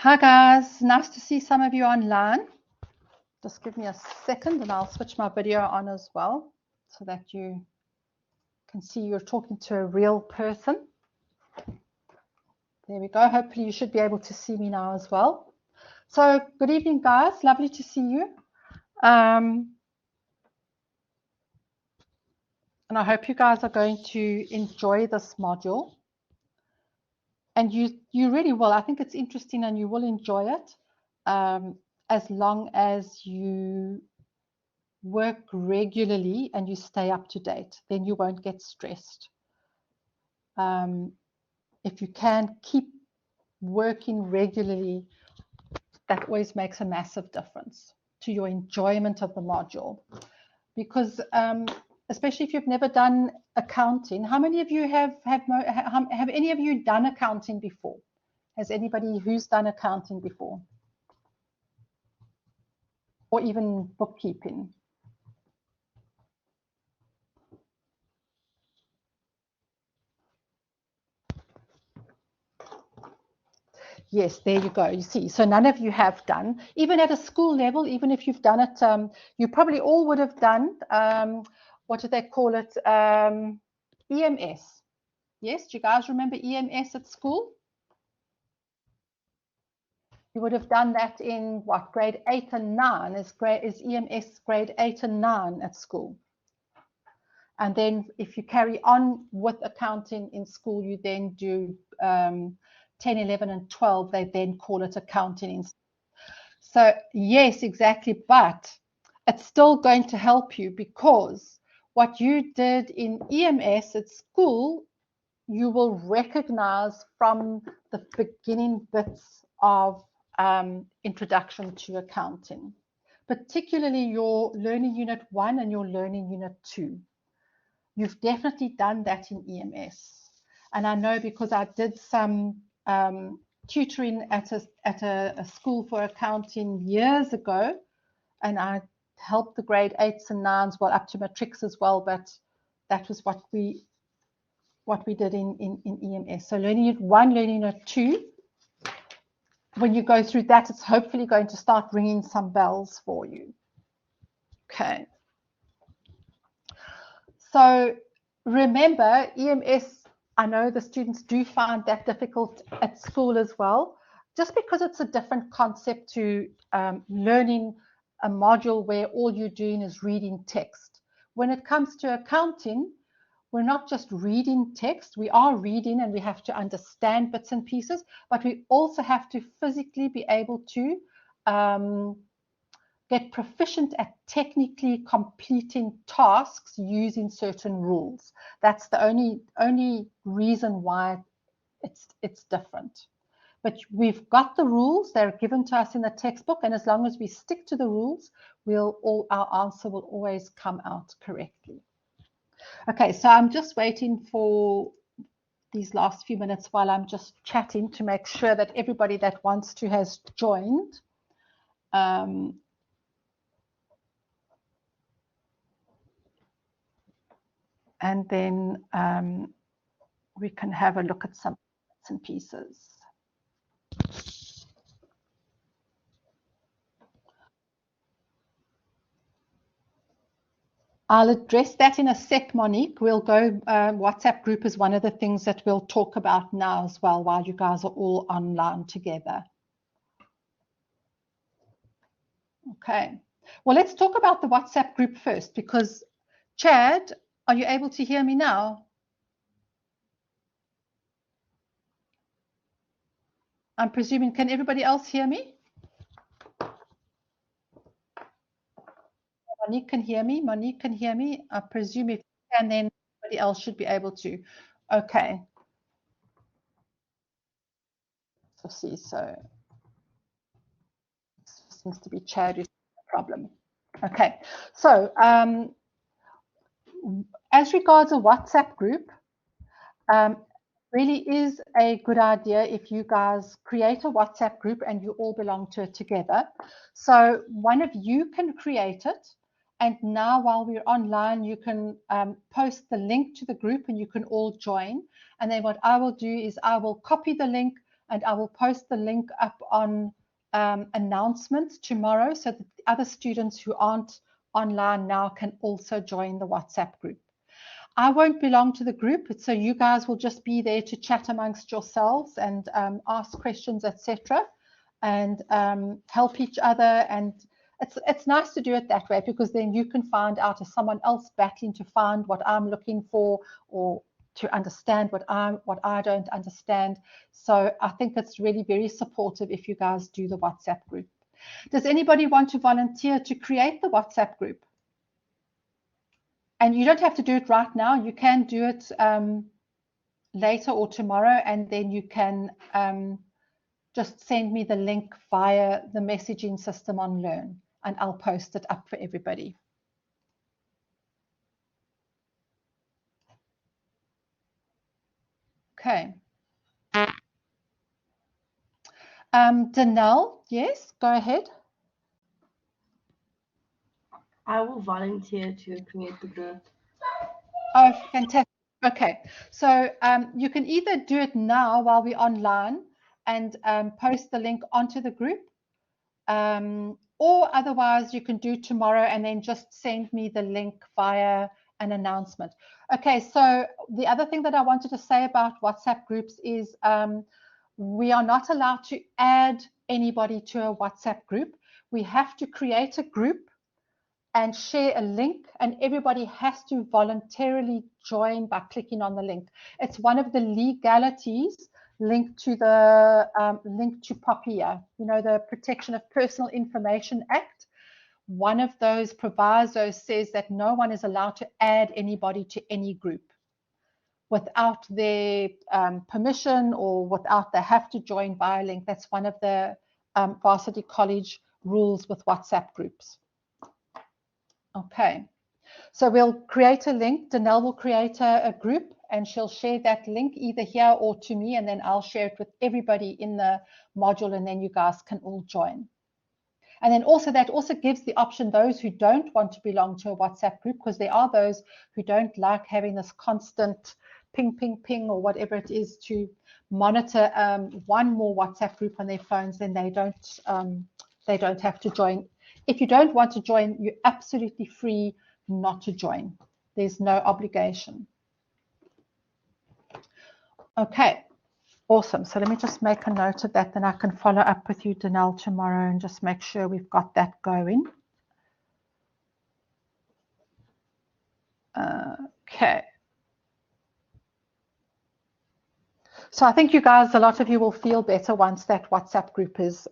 Hi guys, nice to see some of you online. Just give me a second and I'll switch my video on as well so that you can see you're talking to a real person. There we go. Hopefully you should be able to see me now as well. So good evening guys, lovely to see you. And I hope you guys are going to enjoy this module. And you really will. I think it's interesting and you will enjoy it as long as you work regularly and you stay up to date. Then you won't get stressed. If you can keep working regularly, that always makes a massive difference to your enjoyment of the module. Because especially if you've never done accounting, how many of you have any of you done accounting before? Has anybody who's done accounting before? Or even bookkeeping? Yes, there you go. You see, so none of you have done, even at a school level, even if you've done it, you probably all would have done, what do they call it? EMS. Yes, do you guys remember EMS at school? You would have done that in what, grade 8 and 9? Is EMS grade 8 and 9 at school? And then if you carry on with accounting in school, you then do 10, 11, and 12. They then call it accounting. So yes, exactly. But it's still going to help you because what you did in EMS at school, you will recognize from the beginning bits of introduction to accounting, particularly your learning unit 1 and your learning unit 2. You've definitely done that in EMS. And I know because I did some tutoring at a school for accounting years ago, and I helped the grade 8s and 9s, well, up to matrics as well, but that was what we did in EMS. So learning unit 1, learning unit 2, when you go through that, it's hopefully going to start ringing some bells for you. Okay. So remember, EMS, I know the students do find that difficult at school as well, just because it's a different concept to learning a module where all you're doing is reading text. When it comes to accounting, we're not just reading text, we are reading and we have to understand bits and pieces, but we also have to physically be able to get proficient at technically completing tasks using certain rules. That's the only reason why it's different. But we've got the rules, they're given to us in the textbook, and as long as we stick to the rules, our answer will always come out correctly. Okay, so I'm just waiting for these last few minutes while I'm just chatting to make sure that everybody that wants to has joined. And then we can have a look at some bits and pieces. I'll address that in a sec, Monique. We'll go, WhatsApp group is one of the things that we'll talk about now as well while you guys are all online together. Okay, well, let's talk about the WhatsApp group first because Chad, are you able to hear me now? I'm presuming, can everybody else hear me? Monique can hear me. Monique can hear me. I presume if you can, then everybody else should be able to. Okay. So see, so seems to be Chad who's the problem. Okay. So as regards a WhatsApp group, really is a good idea if you guys create a WhatsApp group and you all belong to it together. So one of you can create it. And now while we're online, you can post the link to the group and you can all join. And then what I will do is I will copy the link and I will post the link up on announcements tomorrow so that the other students who aren't online now can also join the WhatsApp group. I won't belong to the group, so you guys will just be there to chat amongst yourselves and ask questions, etc., and help each other. And it's nice to do it that way, because then you can find out if someone else battling to find what I'm looking for, or to understand what I don't understand. So I think it's really very supportive if you guys do the WhatsApp group. Does anybody want to volunteer to create the WhatsApp group? And you don't have to do it right now. You can do it later or tomorrow, and then you can just send me the link via the messaging system on Learn, and I'll post it up for everybody. Okay. Danelle, yes, go ahead. I will volunteer to create the group. Oh, fantastic. Okay, so you can either do it now while we're online and post the link onto the group, or otherwise you can do tomorrow and then just send me the link via an announcement. Okay, so the other thing that I wanted to say about WhatsApp groups is we are not allowed to add anybody to a WhatsApp group. We have to create a group and share a link, and everybody has to voluntarily join by clicking on the link. It's one of the legalities linked to the link to POPIA, you know, the Protection of Personal Information Act. One of those provisos says that no one is allowed to add anybody to any group without their permission, or without they have to join via link. That's one of the Varsity College rules with WhatsApp groups. Okay, so we'll create a link. Danelle will create a group, and she'll share that link either here or to me, and then I'll share it with everybody in the module, and then you guys can all join. And then also that also gives the option those who don't want to belong to a WhatsApp group, because there are those who don't like having this constant ping, ping, ping, or whatever it is to monitor one more WhatsApp group on their phones, then they don't have to join. If you don't want to join, you're absolutely free not to join. There's no obligation. Okay, awesome. So let me just make a note of that, then I can follow up with you, Danelle, tomorrow and just make sure we've got that going. Okay. So I think you guys, a lot of you will feel better once that WhatsApp group is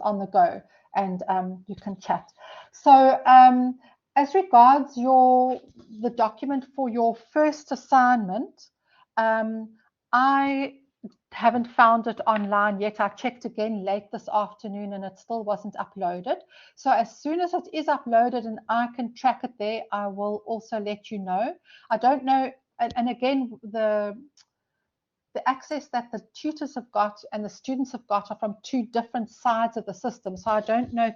on the go, and you can chat. So as regards the document for your first assignment, I haven't found it online yet. I checked again late this afternoon and it still wasn't uploaded. So as soon as it is uploaded and I can track it there, I will also let you know. I don't know, and again, the access that the tutors have got and the students have got are from two different sides of the system. So I don't know if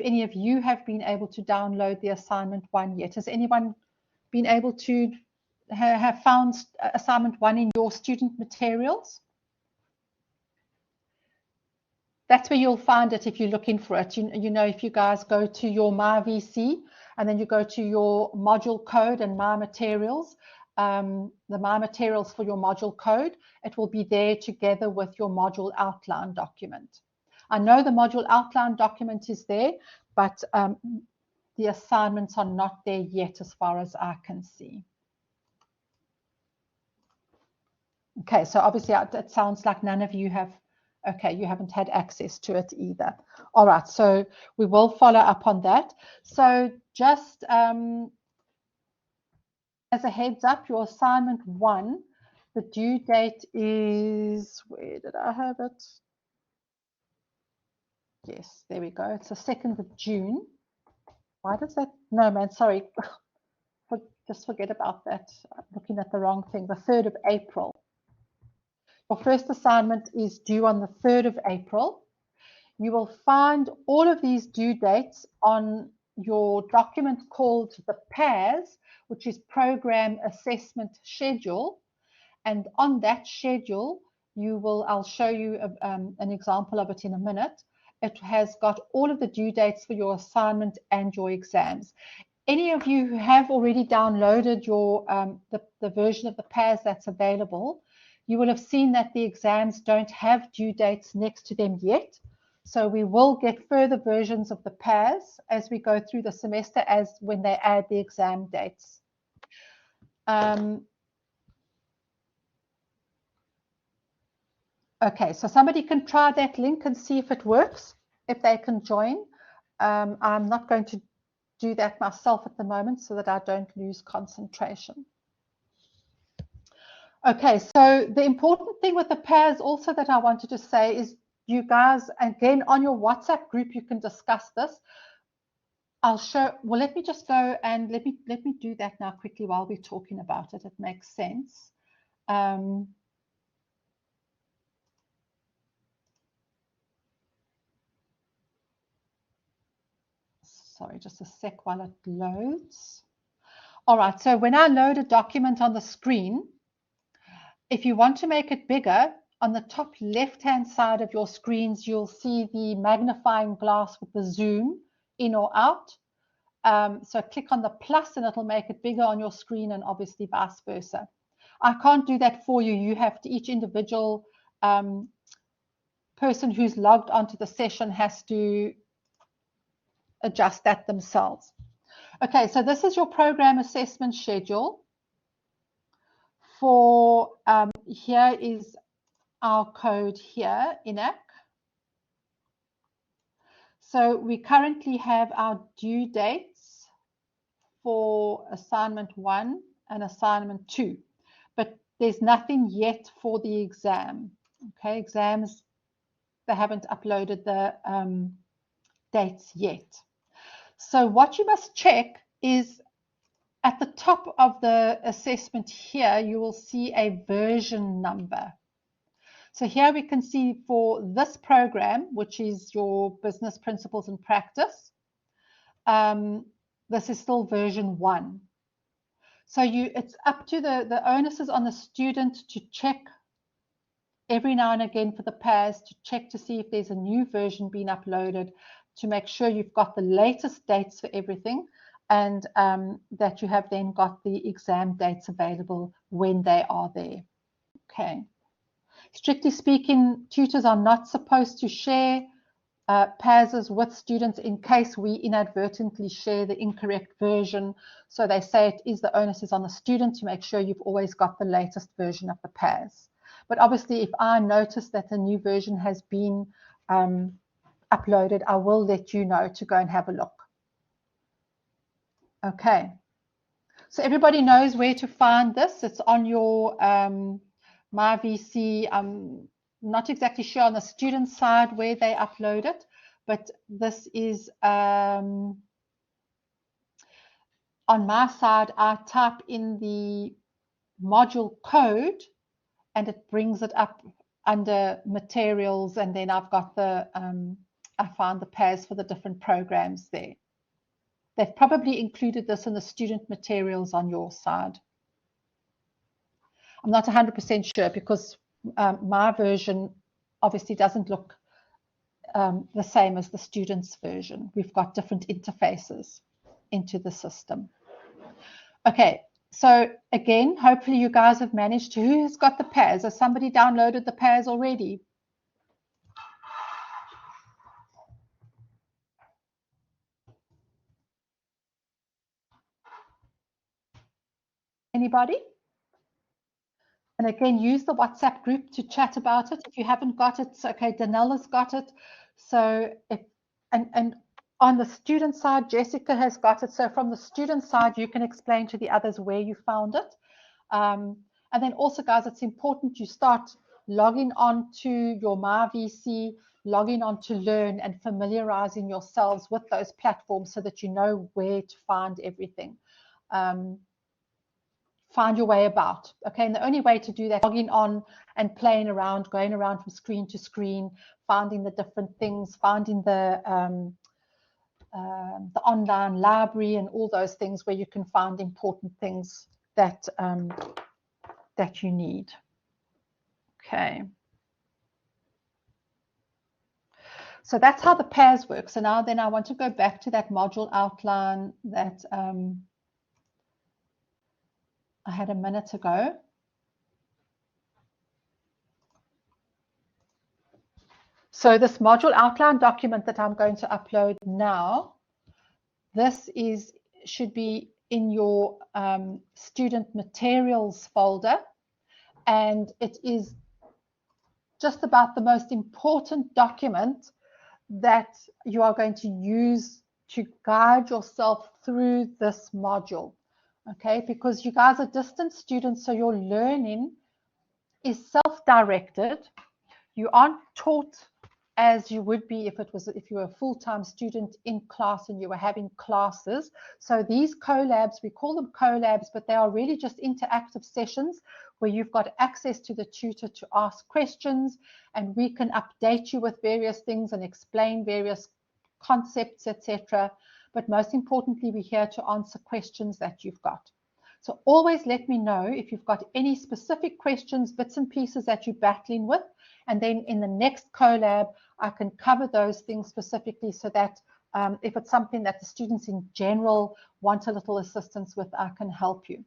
any of you have been able to download the assignment one yet. Has anyone been able to have found assignment one in your student materials? That's where you'll find it if you're looking for it. You know, if you guys go to your My VC and then you go to your module code and My Materials, the My Materials for your module code, it will be there together with your module outline document. I know the module outline document is there, but the assignments are not there yet as far as I can see. Okay, so obviously it sounds like none of you have, okay, you haven't had access to it either. All right, so we will follow up on that. So just as a heads up, your assignment one, the due date is, where did I have it? Yes, there we go. It's the 2nd of June. Why does that? No, man, sorry. Just forget about that. I'm looking at the wrong thing. The 3rd of April. Your first assignment is due on the 3rd of April. You will find all of these due dates on your document called the PAS, which is Program Assessment Schedule. And on that schedule, I'll show you an example of it in a minute. It has got all of the due dates for your assignment and your exams. Any of you who have already downloaded your the version of the PAS that's available, you will have seen that the exams don't have due dates next to them yet. So we will get further versions of the PAS as we go through the semester, as when they add the exam dates. Okay, so somebody can try that link and see if it works, if they can join. I'm not going to do that myself at the moment so that I don't lose concentration. Okay, so the important thing with the PAS also that I wanted to say is, you guys, again, on your WhatsApp group, you can discuss this. I'll show, well, let me just go and let me do that now quickly while we're talking about it. It makes sense. Sorry, just a sec while it loads. All right, so when I load a document on the screen, if you want to make it bigger, on the top left-hand side of your screens, you'll see the magnifying glass with the zoom in or out. So click on the plus and it'll make it bigger on your screen, and obviously vice versa. I can't do that for you. You have to, each individual person who's logged onto the session has to adjust that themselves. Okay, so this is your program assessment schedule. For here is our code here, INAC. So we currently have our due dates for assignment 1 and assignment 2, but there's nothing yet for the exam. Okay, exams, they haven't uploaded the dates yet. So what you must check is at the top of the assessment here, you will see a version number. So here we can see for this program, which is your business principles and practice, this is still version 1. So it's up to the onus is on the student to check every now and again for the PAS, to check to see if there's a new version being uploaded, to make sure you've got the latest dates for everything, and that you have then got the exam dates available when they are there. Okay. Strictly speaking, tutors are not supposed to share PASs with students in case we inadvertently share the incorrect version. So they say it is the onus is on the student to make sure you've always got the latest version of the PAS. But obviously, if I notice that a new version has been uploaded, I will let you know to go and have a look. Okay, so everybody knows where to find this. It's on your MyVC. I'm not exactly sure on the student side where they upload it, but this is on my side. I type in the module code and it brings it up under materials, and then I've got the I found the PAS for the different programs there. They've probably included this in the student materials on your side. I'm not 100% sure because my version obviously doesn't look the same as the student's version. We've got different interfaces into the system. Okay, so again, hopefully you guys have managed to. Who has got the PAS? Has somebody downloaded the PAS already? Anybody? And again, use the WhatsApp group to chat about it. If you haven't got it, okay, Daniela's got it. So if, and on the student side, Jessica has got it. So from the student side, you can explain to the others where you found it. And then also, guys, it's important you start logging on to your MyVC, logging on to Learn, and familiarizing yourselves with those platforms so that you know where to find everything. Find your way about. Okay, and the only way to do that, logging on and playing around, going around from screen to screen, finding the different things, finding the online library and all those things where you can find important things that that you need. Okay. So that's how the pairs work. So now then I want to go back to that module outline that I had a minute ago. So this module outline document that I'm going to upload now, this should be in your student materials folder, and it is just about the most important document that you are going to use to guide yourself through this module, okay? Because you guys are distance students, so your learning is self-directed. You aren't taught as you would be if you were a full-time student in class and you were having classes. So these collabs, we call them collabs, but they are really just interactive sessions where you've got access to the tutor to ask questions, and we can update you with various things and explain various concepts, etc. But most importantly, we're here to answer questions that you've got. So always let me know if you've got any specific questions, bits and pieces that you're battling with. And then in the next collab, I can cover those things specifically so that if it's something that the students in general want a little assistance with, I can help you.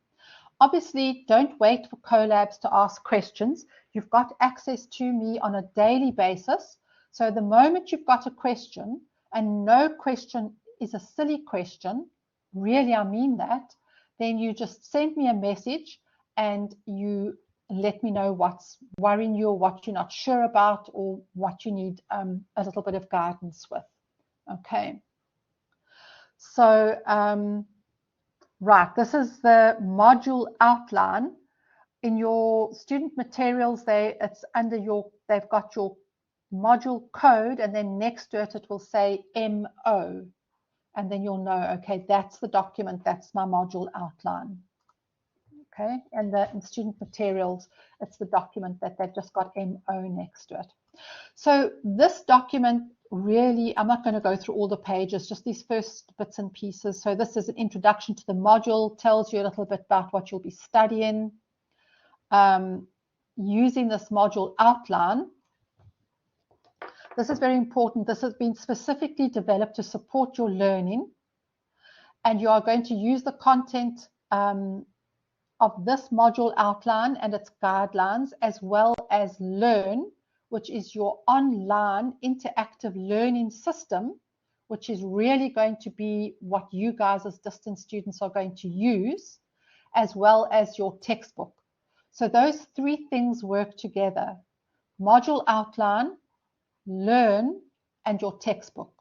Obviously, don't wait for collabs to ask questions. You've got access to me on a daily basis. So the moment you've got a question, and no question is a silly question, really I mean that, then you just send me a message and you let me know what's worrying you or what you're not sure about or what you need a little bit of guidance with. Okay. So, right, this is the module outline. In your student materials, it's under they've got your module code, and then next to it will say MO. And then you'll know, okay, that's the document, that's my module outline. Okay, and in student materials, it's the document that they've just got MO next to it. So this document really, I'm not going to go through all the pages, just these first bits and pieces. So this is an introduction to the module, tells you a little bit about what you'll be studying. Using this module outline, this is very important. This has been specifically developed to support your learning, and you are going to use the content of this module outline and its guidelines, as well as Learn, which is your online interactive learning system, which is really going to be what you guys as distance students are going to use, as well as your textbook. So those three things work together: module outline, Learn, and your textbook.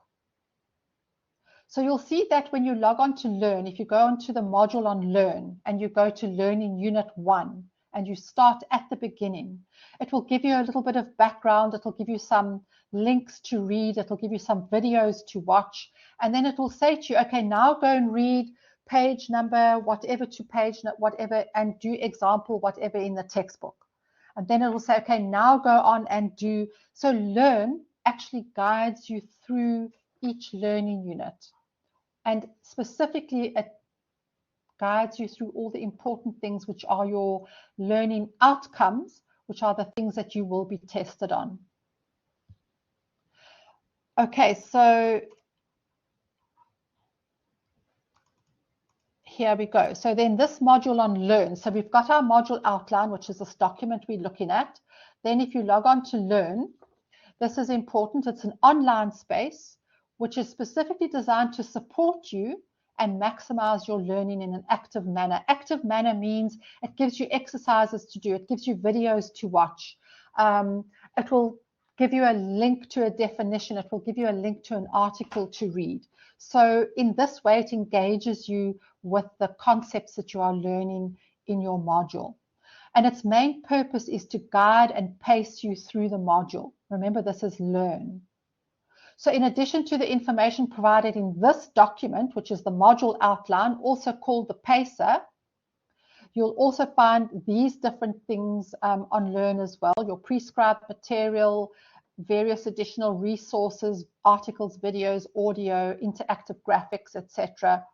So you'll see that when you log on to Learn, if you go onto the module on Learn and you go to Learning Unit 1 and you start at the beginning, it will give you a little bit of background, it will give you some links to read, it will give you some videos to watch, and then it will say to you, okay, now go and read page number whatever to page whatever and do example whatever in the textbook. And then it will say, okay, now go on and do. So Learn actually guides you through each learning unit. And specifically, it guides you through all the important things, which are your learning outcomes, which are the things that you will be tested on. Okay, so here we go. So then this module on Learn. So we've got our module outline, which is this document we're looking at. Then if you log on to Learn, this is important. It's an online space, which is specifically designed to support you and maximize your learning in an active manner. Active manner means it gives you exercises to do. It gives you videos to watch. It will give you a link to a definition. It will give you a link to an article to read. So in this way, it engages you with the concepts that you are learning in your module. And its main purpose is to guide and pace you through the module. Remember, this is Learn. So in addition to the information provided in this document, which is the module outline, also called the pacer, you'll also find these different things on Learn as well: your prescribed material, various additional resources, articles, videos, audio, interactive graphics, etc.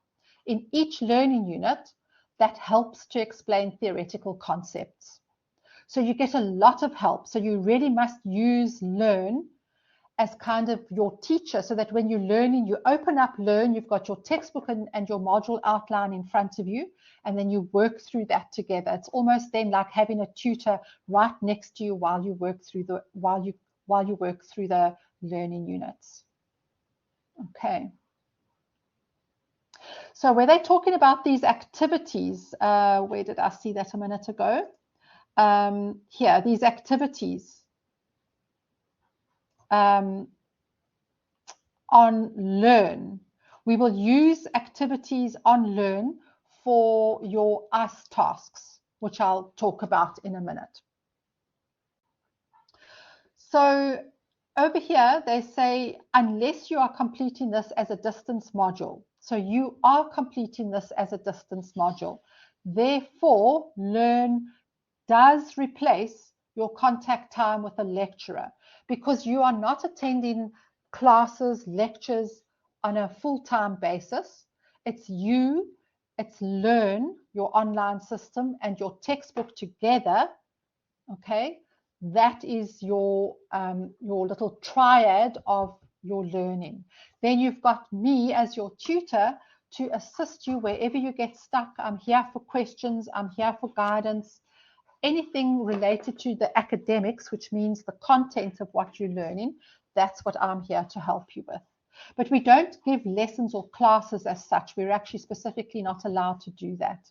in each learning unit that helps to explain theoretical concepts. So you get a lot of help. So you really must use Learn as kind of your teacher, so that when you're learning, you open up Learn, you've got your textbook and your module outline in front of you, and then you work through that together. It's almost then like having a tutor right next to you while you work through the learning units. Okay. So where they're talking about these activities, where did I see that a minute ago? Here, these activities on Learn. We will use activities on Learn for your ICE tasks, which I'll talk about in a minute. So over here, they say, unless you are completing this as a distance module. So you are completing this as a distance module. Therefore, Learn does replace your contact time with a lecturer, because you are not attending classes, lectures on a full-time basis. It's you, it's Learn, your online system, and your textbook together, okay? That is your little triad of your learning. Then you've got me as your tutor to assist you wherever you get stuck. I'm here for questions, I'm here for guidance, anything related to the academics, which means the content of what you're learning. That's what I'm here to help you with. But we don't give lessons or classes as such. We're actually specifically not allowed to do that,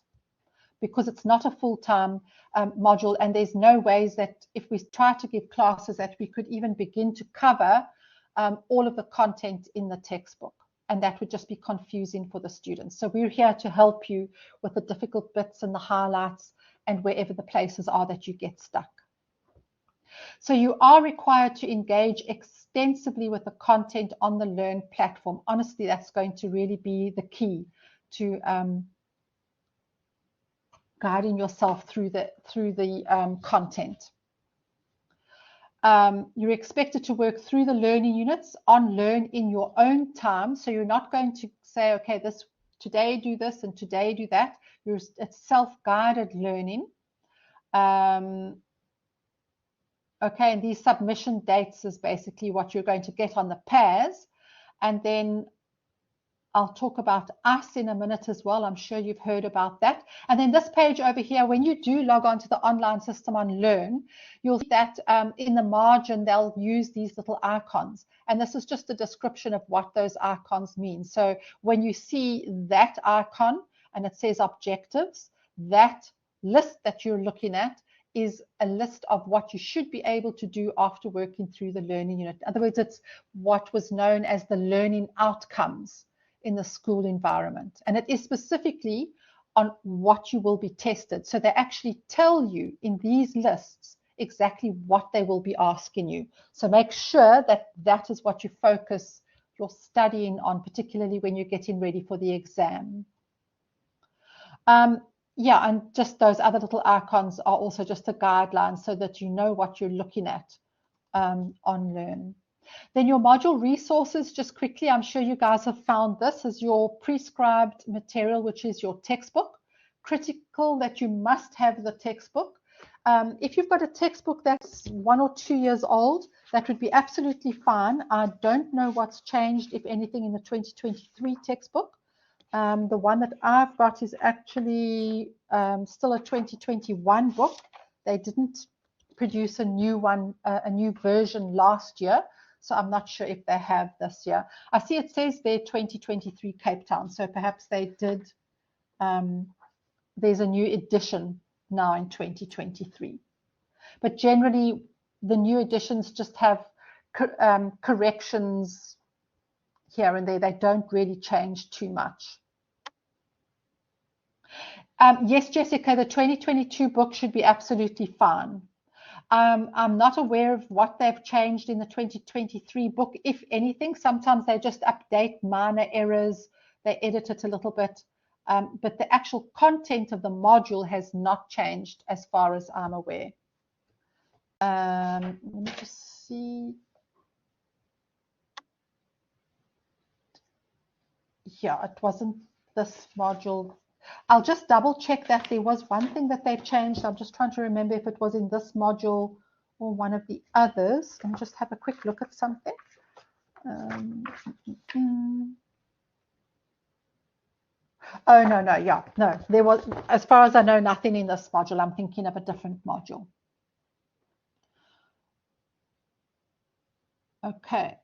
because it's not a full-time module, and there's no ways that if we try to give classes that we could even begin to cover all of the content in the textbook, and that would just be confusing for the students. So we're here to help you with the difficult bits and the highlights and wherever the places are that you get stuck. So you are required to engage extensively with the content on the Learn platform. Honestly, that's going to really be the key to guiding yourself through the content. You're expected to work through the learning units on Learn in your own time. So you're not going to say, okay, today do this and today do that. It's self-guided learning. Okay, and these submission dates is basically what you're going to get on the pairs. And then I'll talk about us in a minute as well. I'm sure you've heard about that. And then this page over here, when you do log on to the online system on Learn, you'll see that in the margin, they'll use these little icons. And this is just a description of what those icons mean. So when you see that icon and it says objectives, that list that you're looking at is a list of what you should be able to do after working through the learning unit. In other words, it's what was known as the learning outcomes in the school environment. And it is specifically on what you will be tested. So they actually tell you in these lists exactly what they will be asking you. So make sure that that is what you focus your studying on, particularly when you're getting ready for the exam. Yeah, and just those other little icons are also just a guideline so that you know what you're looking at on Learn. Then your module resources, just quickly, I'm sure you guys have found this as your prescribed material, which is your textbook. Critical that you must have the textbook. If you've got a textbook that's 1 or 2 years old, that would be absolutely fine. I don't know what's changed, if anything, in the 2023 textbook. The one that I've got is actually still a 2021 book. They didn't produce a new one, a new version last year. So I'm not sure if they have this year. I see it says there 2023 Cape Town. So perhaps they did. There's a new edition now in 2023. But generally, the new editions just have corrections here and there. They don't really change too much. Yes, Jessica, the 2022 book should be absolutely fine. I'm not aware of what they've changed in the 2023 book, if anything. Sometimes they just update minor errors, they edit it a little bit, but the actual content of the module has not changed as far as I'm aware. Let me just see. Yeah, it wasn't this module. I'll just double check that. There was one thing that they changed. I'm just trying to remember if it was in this module or one of the others. Let me just have a quick look at something. Oh, no, yeah, no. There was, as far as I know, nothing in this module. I'm thinking of a different module. Okay.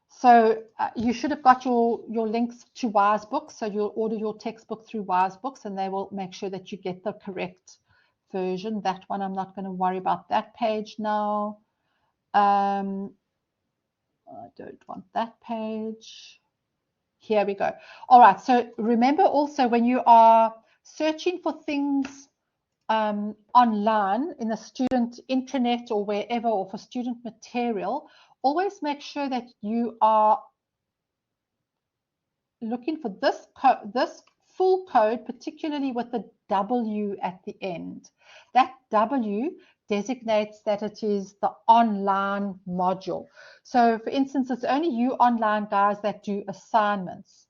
So you should have got your links to Wise Books. So you'll order your textbook through Wise Books and they will make sure that you get the correct version. That one, I'm not going to worry about that page now. I don't want that page. Here we go. All right. So remember also when you are searching for things online in the student intranet or wherever, or for student material, always make sure that you are looking for this full code, particularly with the W at the end. That W designates that it is the online module. So for instance, it's only you online guys that do assignments.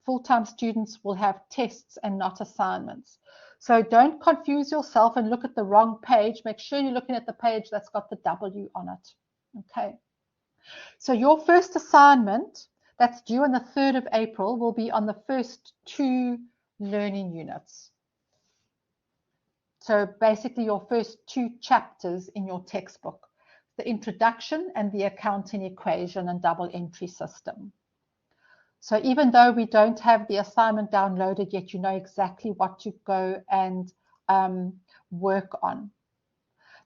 Full-time students will have tests and not assignments. So don't confuse yourself and look at the wrong page. Make sure you're looking at the page that's got the W on it. Okay. So your first assignment that's due on the 3rd of April will be on the first 2 learning units. So basically your first 2 chapters in your textbook, the introduction and the accounting equation and double entry system. So even though we don't have the assignment downloaded yet, you know exactly what to go and work on.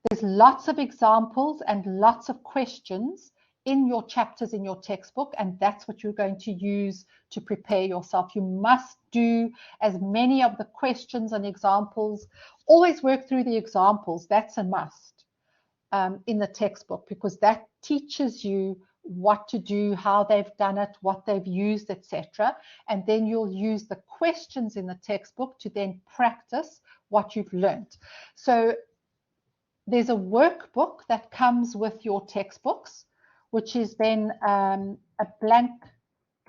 There's lots of examples and lots of questions in your chapters in your textbook, and that's what you're going to use to prepare yourself. You must do as many of the questions and examples. Always work through the examples. That's a must in the textbook, because that teaches you what to do, how they've done it, what they've used, etc. And then you'll use the questions in the textbook to then practice what you've learned. So there's a workbook that comes with your textbooks, which is then a blank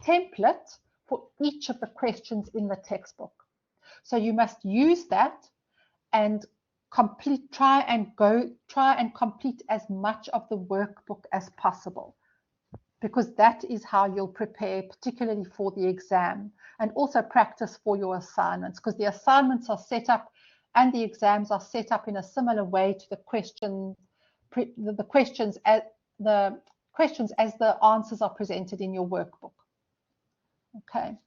template for each of the questions in the textbook. So you must use that and try and complete as much of the workbook as possible, because that is how you'll prepare, particularly for the exam, and also practice for your assignments, because the assignments are set up and the exams are set up in a similar way to the questions as the answers are presented in your workbook. Okay.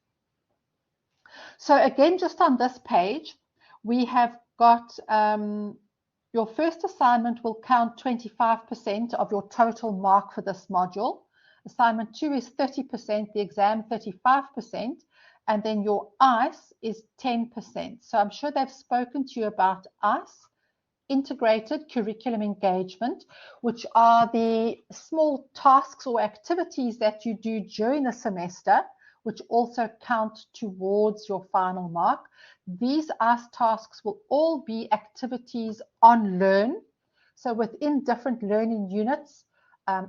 So again, just on this page, we have got your first assignment will count 25% of your total mark for this module. Assignment 2 is 30%, the exam 35%, and then your ICE is 10%. So I'm sure they've spoken to you about ICE, Integrated Curriculum Engagement, which are the small tasks or activities that you do during the semester, which also count towards your final mark. These ICE tasks will all be activities on Learn. So within different learning units,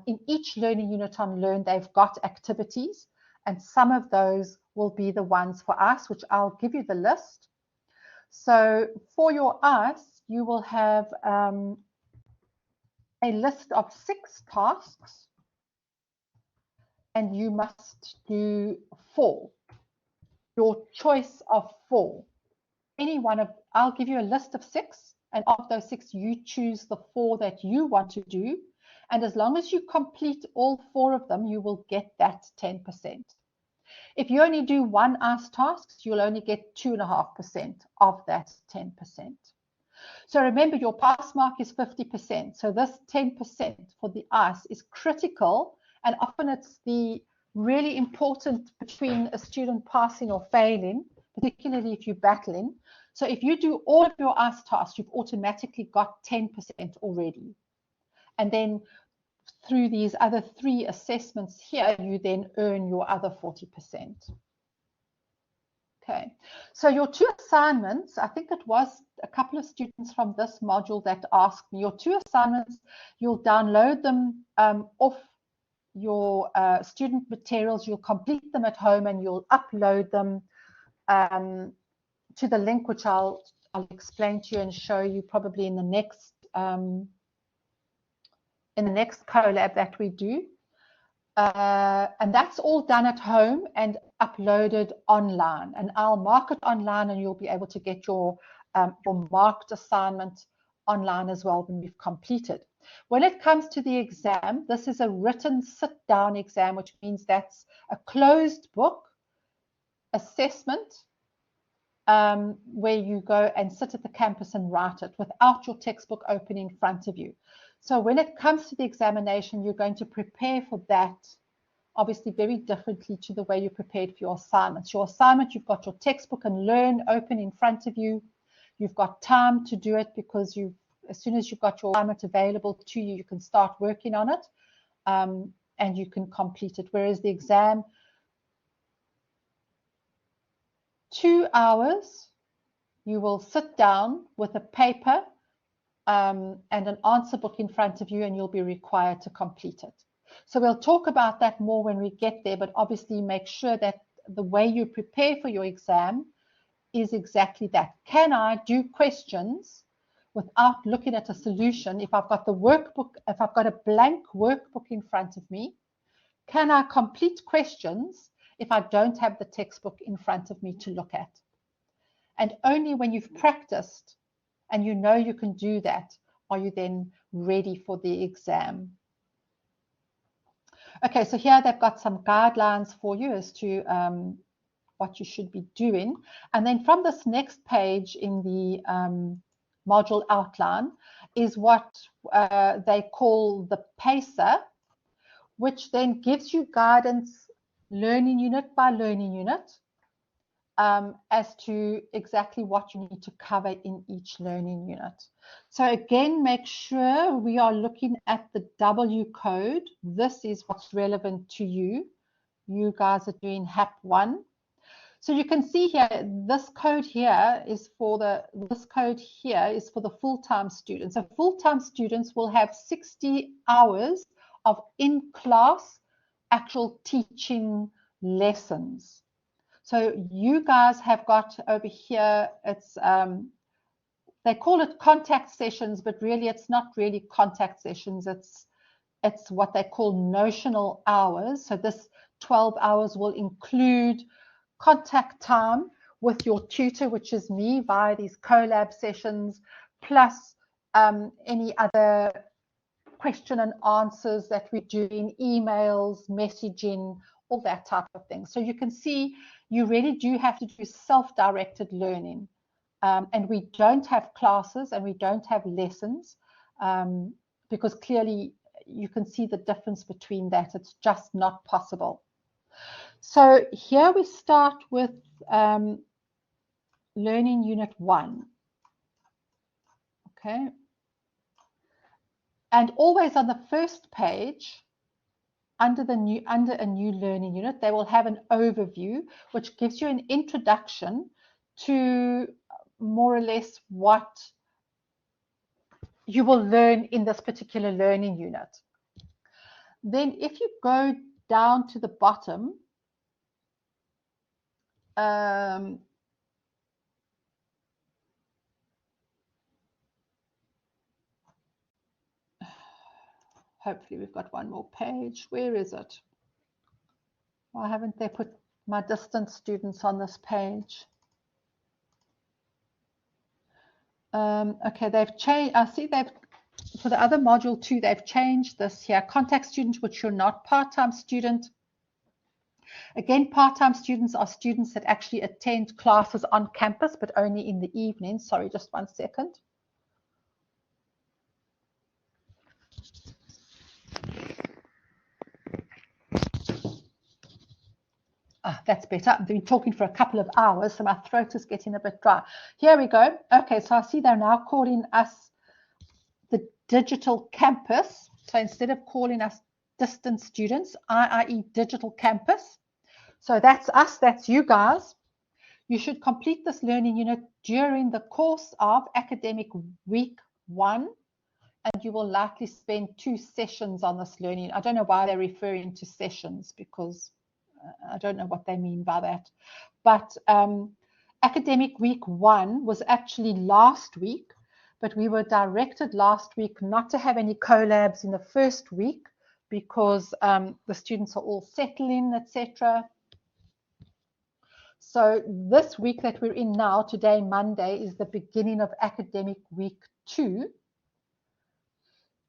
in each learning unit on Learn, they've got activities, and some of those will be the ones for ICE, which I'll give you the list. So for your ICE, you will have a list of 6 tasks, and you must do 4. Your choice of 4. Any one of, I'll give you a list of 6, and of those 6, you choose the 4 that you want to do. And as long as you complete all 4 of them, you will get that 10%. If you only do 1 ICE task, you'll only get 2.5% of that 10%. So remember, your pass mark is 50%. So this 10% for the ICE is critical, and often it's the really important between a student passing or failing, particularly if you're battling. So if you do all of your ICE tasks, you've automatically got 10% already. And then through these other 3 assessments here, you then earn your other 40%. Okay, so your 2 assignments, I think it was a couple of students from this module that asked me, your 2 assignments, you'll download them off your student materials, you'll complete them at home, and you'll upload them to the link, which I'll explain to you and show you probably in the next collab that we do. And that's all done at home and uploaded online. And I'll mark it online, and you'll be able to get your marked assignment online as well when we've completed. When it comes to the exam, this is a written sit-down exam, which means that's a closed book assessment where you go and sit at the campus and write it without your textbook open in front of you. So when it comes to the examination, you're going to prepare for that obviously very differently to the way you prepared for your assignments. Your assignment, you've got your textbook and learn open in front of you. You've got time to do it because as soon as you've got your assignment available to you, you can start working on it and you can complete it. Whereas the exam, 2 hours, you will sit down with a paper and an answer book in front of you, and you'll be required to complete it. So we'll talk about that more when we get there, but obviously make sure that the way you prepare for your exam is exactly that. Can I do questions without looking at a solution? If I've got the workbook, if I've got a blank workbook in front of me, can I complete questions if I don't have the textbook in front of me to look at? And only when you've practiced and you know you can do that are you then ready for the exam. Okay, so here they've got some guidelines for you as to what you should be doing. And then from this next page in the module outline is what they call the PACER, which then gives you guidance learning unit by learning unit as to exactly what you need to cover in each learning unit. So again, make sure we are looking at the W code. This is what's relevant to you. You guys are doing HAP1. So you can see here, this code here is for the full-time students. So full-time students will have 60 hours of in-class actual teaching lessons. So you guys have got over here, it's they call it contact sessions, but really it's not really contact sessions. It's what they call notional hours. So this 12 hours will include contact time with your tutor, which is me, via these collab sessions, plus any other question and answers that we do in emails, messaging, all that type of thing. So you can see you really do have to do self-directed learning. And we don't have classes and we don't have lessons because clearly you can see the difference between that. It's just not possible. So here we start with learning unit 1. Okay. And always on the first page, under a new learning unit, they will have an overview, which gives you an introduction to more or less what you will learn in this particular learning unit. Then if you go down to the bottom, hopefully we've got one more page. Where is it? Why haven't they put my distance students on this page? Okay, they've changed. I see they've, for the other module 2, they've changed this here. Contact student, which you're not part-time student. Again, part-time students are students that actually attend classes on campus, but only in the evening. Sorry, just one second. That's better. I've been talking for a couple of hours, so my throat is getting a bit dry. Here we go. Okay, so I see they're now calling us the digital campus. So instead of calling us distance students, IIE digital campus. So that's us, that's you guys. You should complete this learning unit during the course of academic week 1, and you will likely spend 2 sessions on this learning. I don't know why they're referring to sessions, because I don't know what they mean by that. But academic week 1 was actually last week, but we were directed last week not to have any collabs in the first week because the students are all settling, etc. So this week that we're in now, today, Monday, is the beginning of academic week 2.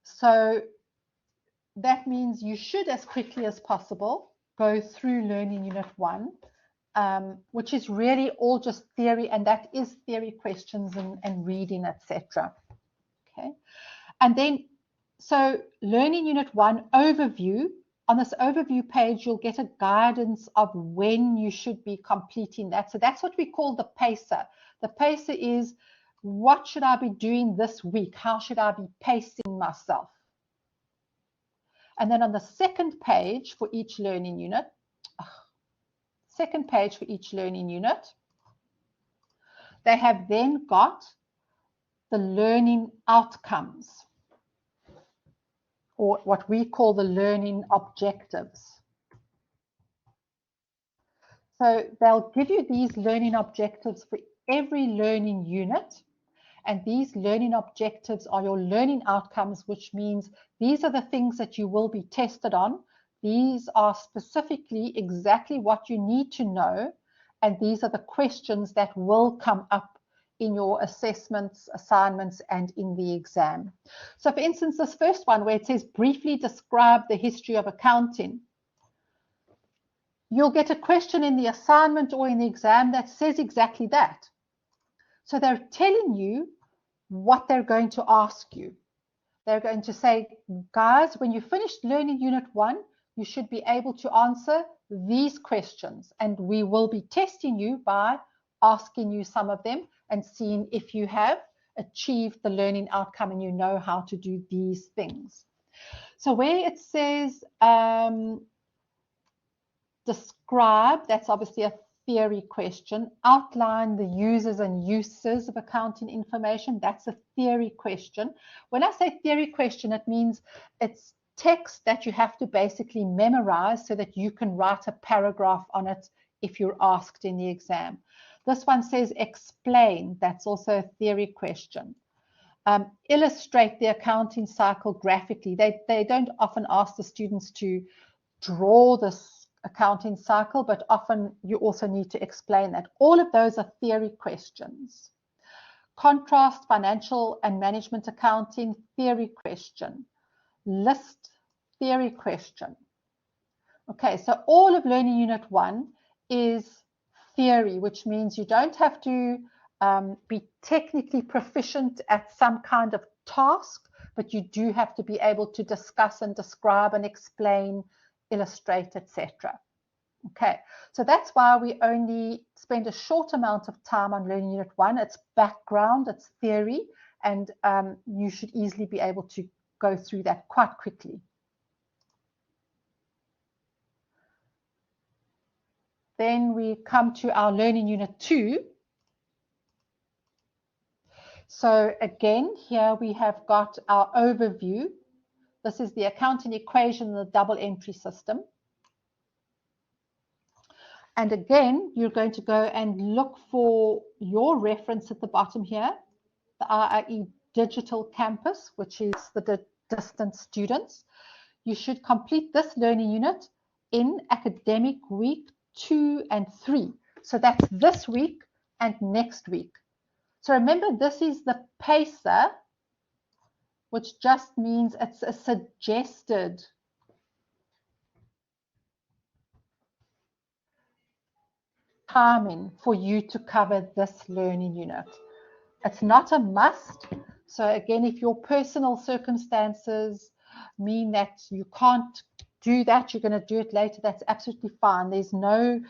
So that means you should, as quickly as possible, go through Learning Unit 1, which is really all just theory, and that is theory questions and reading, etc. Okay, and then, so Learning Unit 1 overview. On this overview page, you'll get a guidance of when you should be completing that. So that's what we call the pacer. The pacer is, what should I be doing this week? How should I be pacing myself? And then on the second page for each learning unit, they have then got the learning outcomes, or what we call the learning objectives. So they'll give you these learning objectives for every learning unit, and these learning objectives are your learning outcomes, which means these are the things that you will be tested on. These are specifically exactly what you need to know, and these are the questions that will come up in your assessments, assignments, and in the exam. So for instance, this first one where it says briefly describe the history of accounting, you'll get a question in the assignment or in the exam that says exactly that. So they're telling you what they're going to ask you. They're going to say, guys, when you finished learning unit 1, you should be able to answer these questions, and we will be testing you by asking you some of them and seeing if you have achieved the learning outcome and you know how to do these things. So where it says describe, that's obviously a theory question. Outline the users and uses of accounting information, that's a theory question. When I say theory question, it means it's text that you have to basically memorize so that you can write a paragraph on it if you're asked in the exam. This one says explain, that's also a theory question. Illustrate the accounting cycle graphically. They don't often ask the students to draw this accounting cycle, but often you also need to explain that. All of those are theory questions. Contrast financial and management accounting, theory question. List, theory question. Okay, so all of learning unit 1 is theory, which means you don't have to be technically proficient at some kind of task, but you do have to be able to discuss and describe and explain, illustrate, etc. Okay, so that's why we only spend a short amount of time on learning unit 1. It's background, it's theory, and you should easily be able to go through that quite quickly. Then we come to our learning unit 2. So again, here we have got our overview. This is the accounting equation and the double entry system. And again, you're going to go and look for your reference at the bottom here, the IIE Digital Campus, which is the distance students. You should complete this learning unit in academic week 2 and 3. So that's this week and next week. So remember, this is the pacer, which just means it's a suggested timing for you to cover this learning unit. It's not a must. So again, if your personal circumstances mean that you can't do that, you're going to do it later, that's absolutely fine. There's no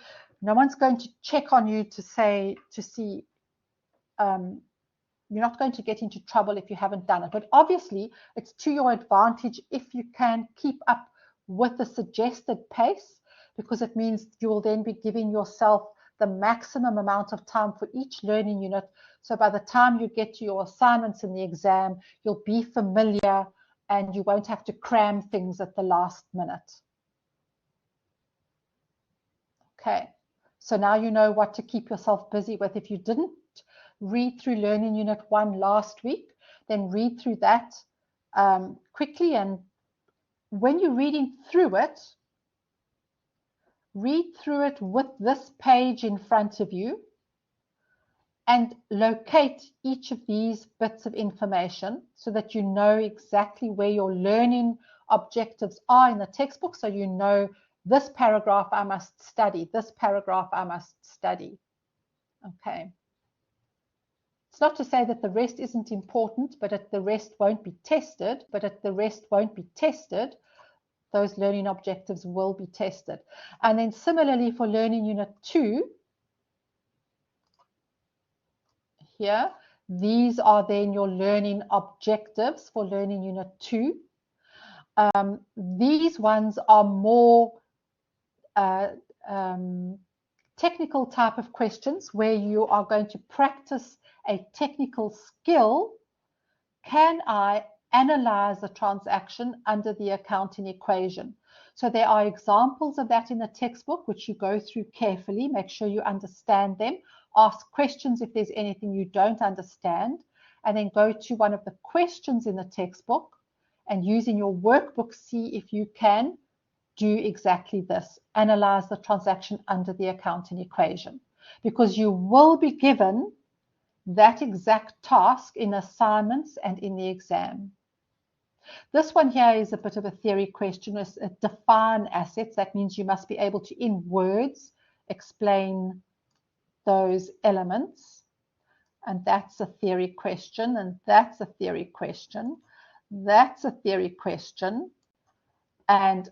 one's going to check on you to see you're not going to get into trouble if you haven't done it. But obviously, it's to your advantage if you can keep up with the suggested pace, because it means you will then be giving yourself the maximum amount of time for each learning unit. So by the time you get to your assignments in the exam, you'll be familiar and you won't have to cram things at the last minute. Okay, so now you know what to keep yourself busy with. If you didn't read through learning unit 1 last week, then read through that quickly and when you're reading through it, read through it with this page in front of you and locate each of these bits of information so that you know exactly where your learning objectives are in the textbook. So you know this paragraph I must study, this paragraph I must study. Okay. It's not to say that the rest isn't important, but the rest won't be tested, those learning objectives will be tested. And then similarly for learning unit 2, here, these are then your learning objectives for learning unit 2. These ones are more technical type of questions where you are going to practice a technical skill. Can I analyze a transaction under the accounting equation? So there are examples of that in the textbook, which you go through carefully. Make sure you understand them. Ask questions if there's anything you don't understand, and then go to one of the questions in the textbook and using your workbook, see if you can do exactly this. Analyze the transaction under the accounting equation, because you will be given that exact task in assignments and in the exam. This one here is a bit of a theory question. It's define assets. That means you must be able to, in words, explain those elements. And that's a theory question, and that's a theory question. That's a theory question. And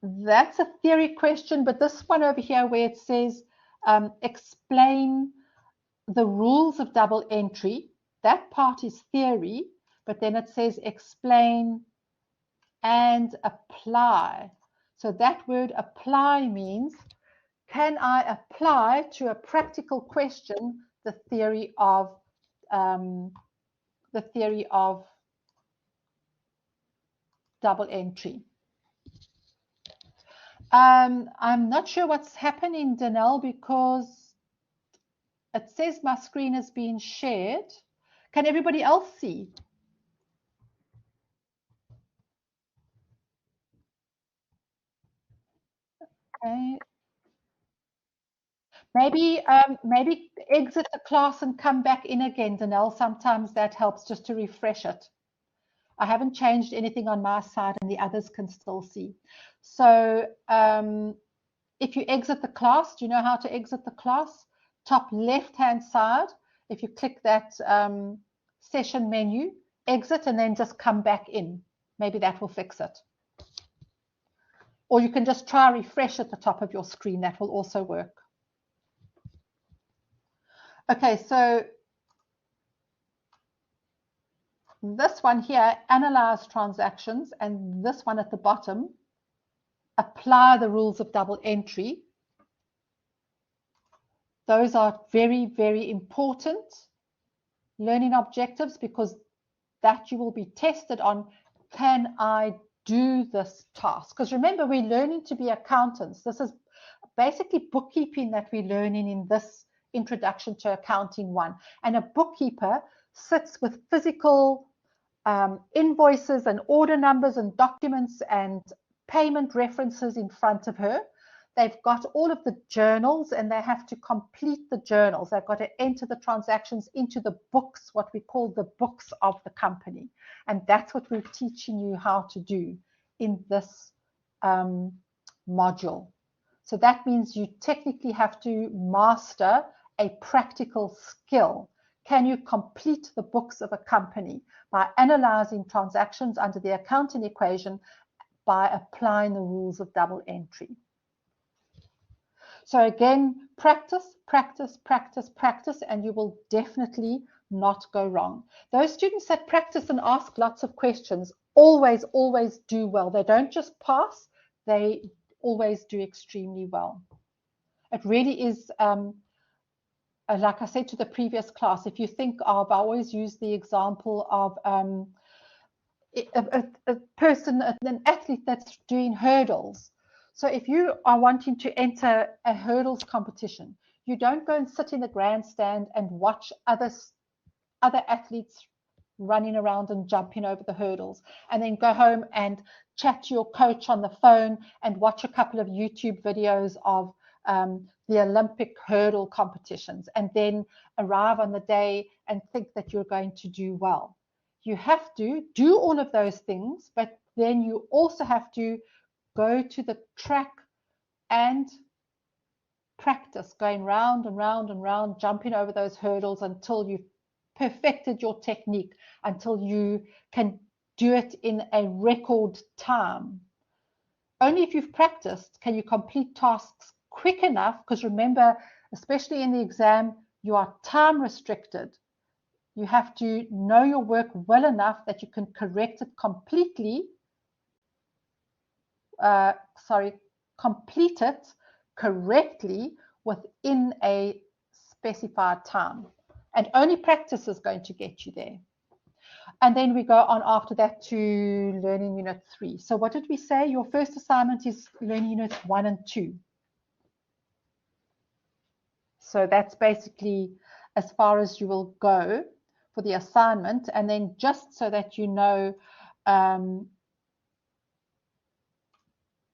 that's a theory question, but this one over here where it says explain the rules of double entry, that part is theory, but then it says explain and apply. So that word apply means, can I apply to a practical question the theory of double entry? I'm not sure what's happening, Danelle, because it says my screen has been shared. Can everybody else see? Okay. Maybe exit the class and come back in again, Danelle. Sometimes that helps just to refresh it. I haven't changed anything on my side and the others can still see. So if you exit the class, do you know how to exit the class? Top left-hand side, if you click that session menu, exit and then just come back in. Maybe that will fix it. Or you can just try refresh at the top of your screen. That will also work. Okay, so this one here, analyze transactions, and this one at the bottom, apply the rules of double entry. Those are very, very important learning objectives, because that you will be tested on, can I do this task? Because remember, we're learning to be accountants. This is basically bookkeeping that we're learning in this Introduction to Accounting 1. And a bookkeeper sits with physical invoices and order numbers and documents and payment references in front of her. They've got all of the journals and they have to complete the journals. They've got to enter the transactions into the books, what we call the books of the company. And that's what we're teaching you how to do in this module. So that means you technically have to master a practical skill. Can you complete the books of a company by analyzing transactions under the accounting equation by applying the rules of double entry? So again, practice, practice, practice, practice, and you will definitely not go wrong. Those students that practice and ask lots of questions always, always do well. They don't just pass, they always do extremely well. It really is, like I said to the previous class, if you think of, I always use the example of a person, an athlete that's doing hurdles. So if you are wanting to enter a hurdles competition, you don't go and sit in the grandstand and watch other athletes running around and jumping over the hurdles, and then go home and chat to your coach on the phone and watch a couple of YouTube videos of the Olympic hurdle competitions, and then arrive on the day and think that you're going to do well. You have to do all of those things, but then you also have to go to the track and practice going round and round and round, jumping over those hurdles until you've perfected your technique, until you can do it in a record time. Only if you've practiced can you complete tasks quick enough, because remember, especially in the exam, you are time restricted. You have to know your work well enough that you can correct it completely. Complete it correctly within a specified time. And only practice is going to get you there. And then we go on after that to learning unit 3. So what did we say? Your first assignment is learning units 1 and 2. So that's basically as far as you will go for the assignment. And then just so that you know,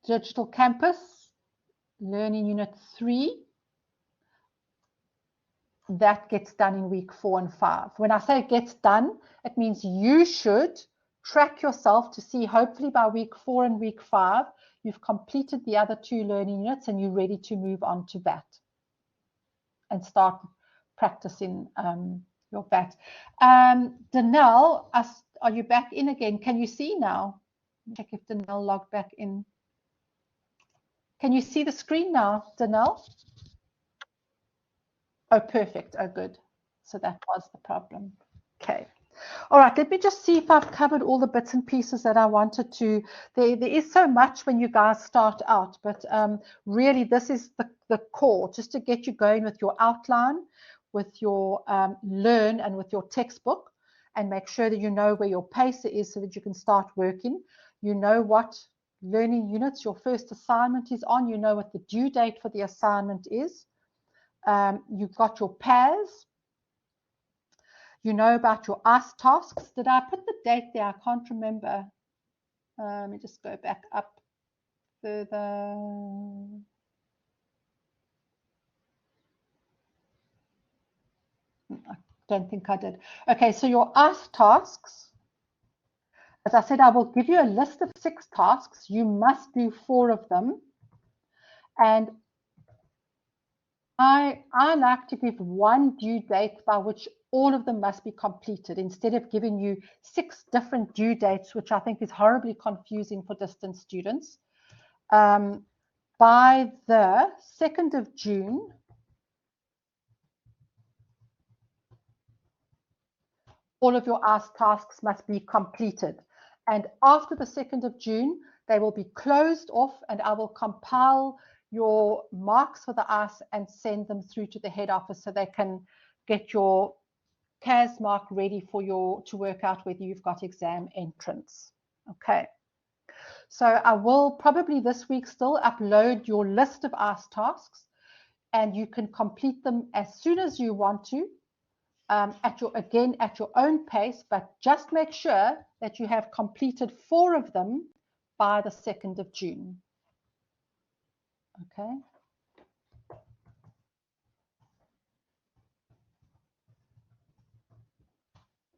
Digital Campus, learning unit 3, that gets done in week 4 and 5. When I say it gets done, it means you should track yourself to see, hopefully by week 4 and week 5, you've completed the other 2 learning units and you're ready to move on to that and start practicing your VAT. Danelle, are you back in again? Can you see now? Check if Danelle logged back in. Can you see the screen now, Danelle? Oh, perfect. Oh, good. So that was the problem. Okay. All right. Let me just see if I've covered all the bits and pieces that I wanted to. There is so much when you guys start out, but really this is the core, just to get you going with your outline, with your learn and with your textbook, and make sure that you know where your pacer is so that you can start working. You know what learning units your first assignment is on. You know what the due date for the assignment is. You've got your PAS. You know about your ICE tasks. Did I put the date there? I can't remember. Let me just go back up further. I don't think I did. Okay, so your ICE tasks. As I said, I will give you a list of 6 tasks. You must do 4 of them. And I like to give one due date by which all of them must be completed, instead of giving you 6 different due dates, which I think is horribly confusing for distance students. By the 2nd of June, all of your ICE tasks must be completed. And after the 2nd of June, they will be closed off, and I will compile your marks for the ICE and send them through to the head office so they can get your CAS mark ready for to work out whether you've got exam entrance. Okay. So I will probably this week still upload your list of ICE tasks, and you can complete them as soon as you want to, at your own pace, but just make sure that you have completed 4 of them by the 2nd of June. Okay.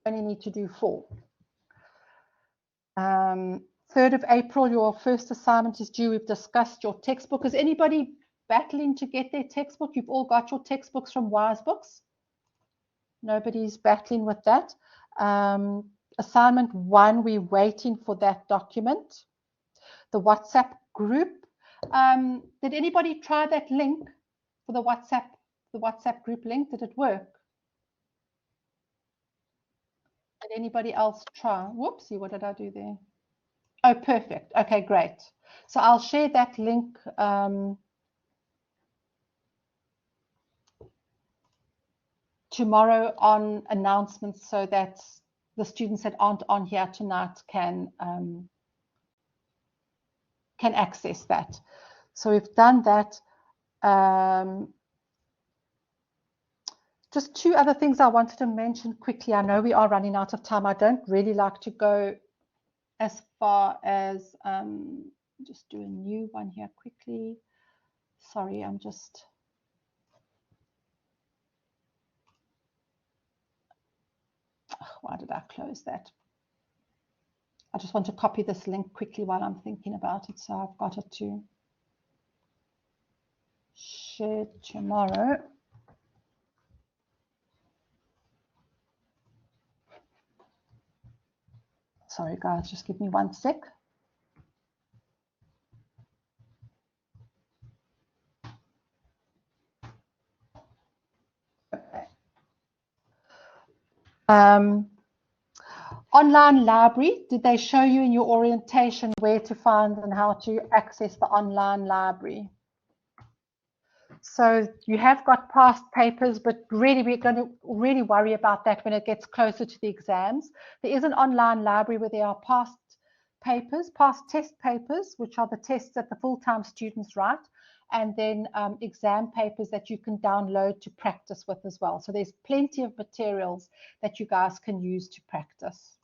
Only need to do 4. 3rd of April, your first assignment is due. We've discussed your textbook. Is anybody battling to get their textbook? You've all got your textbooks from Wise Books. Nobody's battling with that. Assignment 1, we're waiting for that document. The WhatsApp group. Did anybody try that link for the WhatsApp group link? Did it work? Did anybody else try? Whoopsie, what did I do there? Oh, perfect. Okay, great. So I'll share that link tomorrow on announcements, so that the students that aren't on here tonight can access that. So we've done that. Just two other things I wanted to mention quickly. I know we are running out of time. I don't really like to go as far as, just do a new one here quickly. Sorry, I'm just, why did I close that? I just want to copy this link quickly while I'm thinking about it. So I've got it to share tomorrow. Sorry, guys, just give me 1 sec. Okay. Online library, did they show you in your orientation where to find and how to access the online library? So you have got past papers, but really we're going to really worry about that when it gets closer to the exams. There is an online library where there are past papers, past test papers, which are the tests that the full-time students write, and then exam papers that you can download to practice with as well. So there's plenty of materials that you guys can use to practice.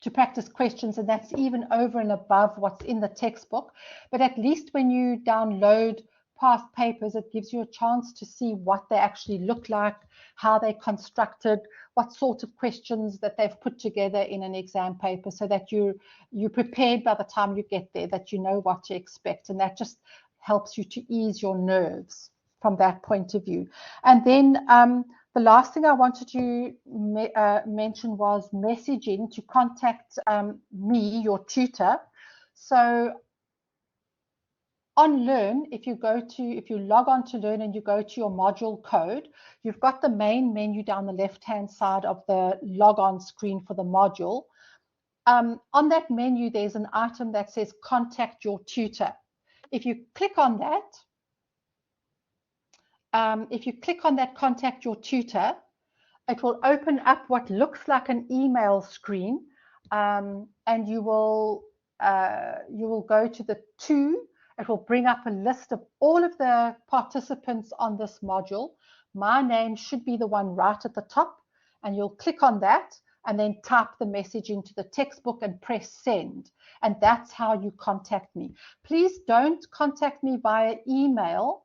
To practice questions, and that's even over and above what's in the textbook. But at least when you download past papers, it gives you a chance to see what they actually look like, how they're constructed, what sort of questions that they've put together in an exam paper, so that you're prepared by the time you get there, that you know what to expect, and that just helps you to ease your nerves from that point of view. And then the last thing I wanted to mention was messaging to contact me, your tutor. So on Learn, if you log on to Learn and you go to your module code, you've got the main menu down the left-hand side of the log-on screen for the module. On that menu, there's an item that says Contact Your Tutor. If you click on that, Contact Your Tutor, it will open up what looks like an email screen, and you will go to the to. It will bring up a list of all of the participants on this module. My name should be the one right at the top, and you'll click on that and then type the message into the textbook and press send. And that's how you contact me. Please don't contact me via email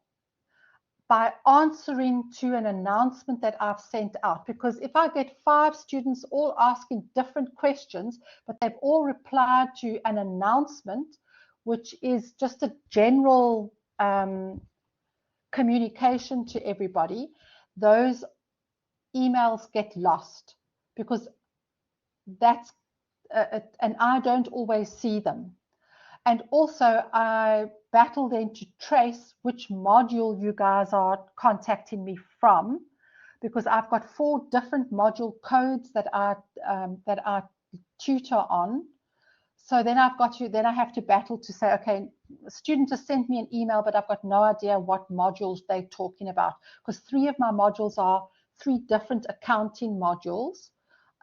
by answering to an announcement that I've sent out, because if I get 5 students all asking different questions, but they've all replied to an announcement, which is just a general communication to everybody, those emails get lost, because that's and I don't always see them. And also I battle then to trace which module you guys are contacting me from, because I've got 4 different module codes that I tutor on. So then I have to battle to say, okay, a student has sent me an email, but I've got no idea what modules they're talking about, because 3 of my modules are 3 different accounting modules.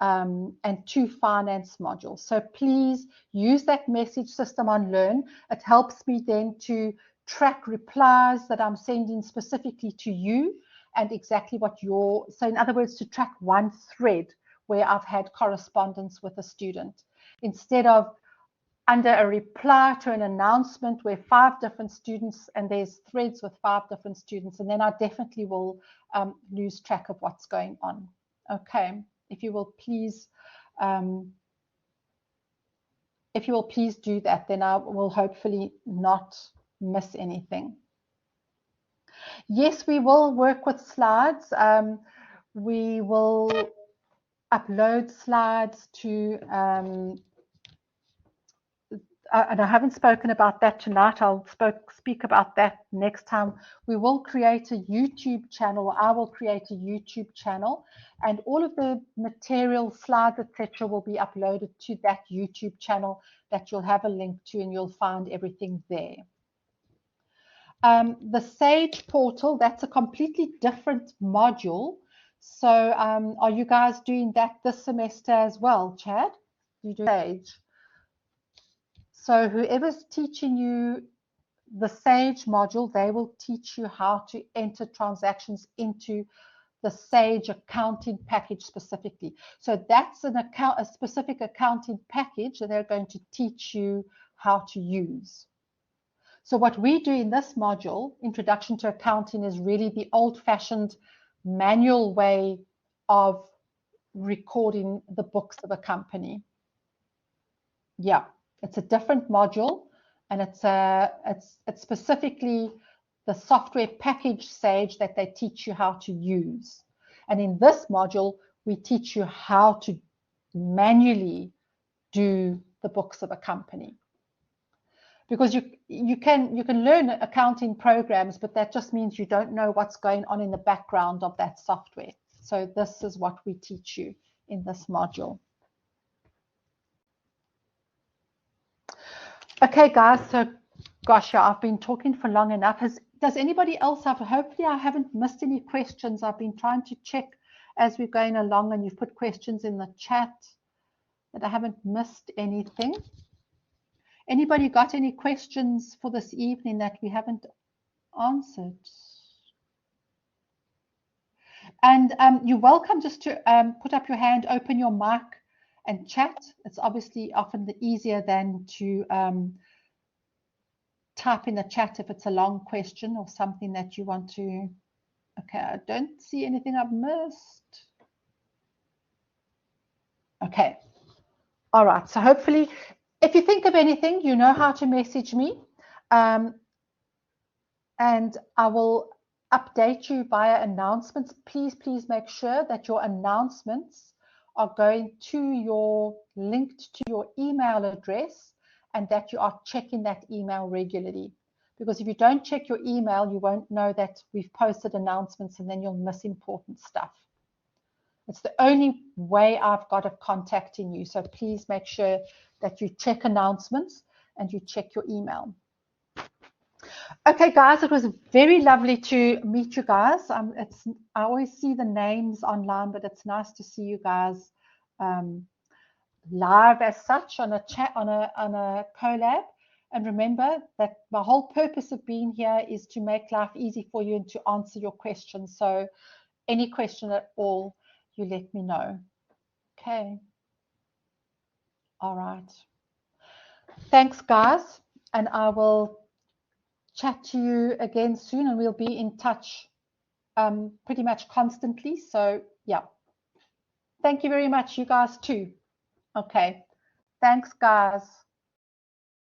And 2 finance modules. So please use that message system on Learn. It helps me then to track replies that I'm sending specifically to you, and exactly what so in other words, to track one thread where I've had correspondence with a student, instead of under a reply to an announcement where 5 different students, and there's threads with 5 different students, and then I definitely will lose track of what's going on. Okay. If you will please do that, then I will hopefully not miss anything. Yes, we will work with slides. We will upload slides to and I haven't spoken about that tonight. I'll speak about that next time. We will create a YouTube channel. I will create a YouTube channel, and all of the material, slides, etc., will be uploaded to that YouTube channel that you'll have a link to, and you'll find everything there. The Sage portal, that's a completely different module. So are you guys doing that this semester as well, Chad? You do Sage? So whoever's teaching you the Sage module, they will teach you how to enter transactions into the Sage accounting package specifically. So that's a specific accounting package that they're going to teach you how to use. So what we do in this module, Introduction to Accounting, is really the old-fashioned manual way of recording the books of a company. Yeah, it's a different module, and it's specifically the software package Sage that they teach you how to use. And in this module, we teach you how to manually do the books of a company. Because you can learn accounting programs, but that just means you don't know what's going on in the background of that software. So this is what we teach you in this module. Okay, guys, so gosh, yeah, I've been talking for long enough. Does anybody else have, hopefully I haven't missed any questions. I've been trying to check as we're going along, and you've put questions in the chat, that I haven't missed anything. Anybody got any questions for this evening that we haven't answered? And you're welcome just to put up your hand, open your mic and chat. It's obviously often easier than to type in the chat if it's a long question or something that you want to. Okay, I don't see anything I've missed. Okay. All right. So hopefully, if you think of anything, you know how to message me. And I will update you via announcements. Please make sure that your announcements are going linked to your email address, and that you are checking that email regularly. Because if you don't check your email, you won't know that we've posted announcements, and then you'll miss important stuff. It's the only way I've got of contacting you. So please make sure that you check announcements and you check your email. Okay, guys, it was very lovely to meet you guys. I always see the names online, but it's nice to see you guys live as such on a chat, on a collab. And remember that my whole purpose of being here is to make life easy for you and to answer your questions. So any question at all, you let me know. Okay. All right. Thanks, guys. And I will chat to you again soon, and we'll be in touch pretty much constantly. So yeah, thank you very much. You guys too. Okay, thanks, guys.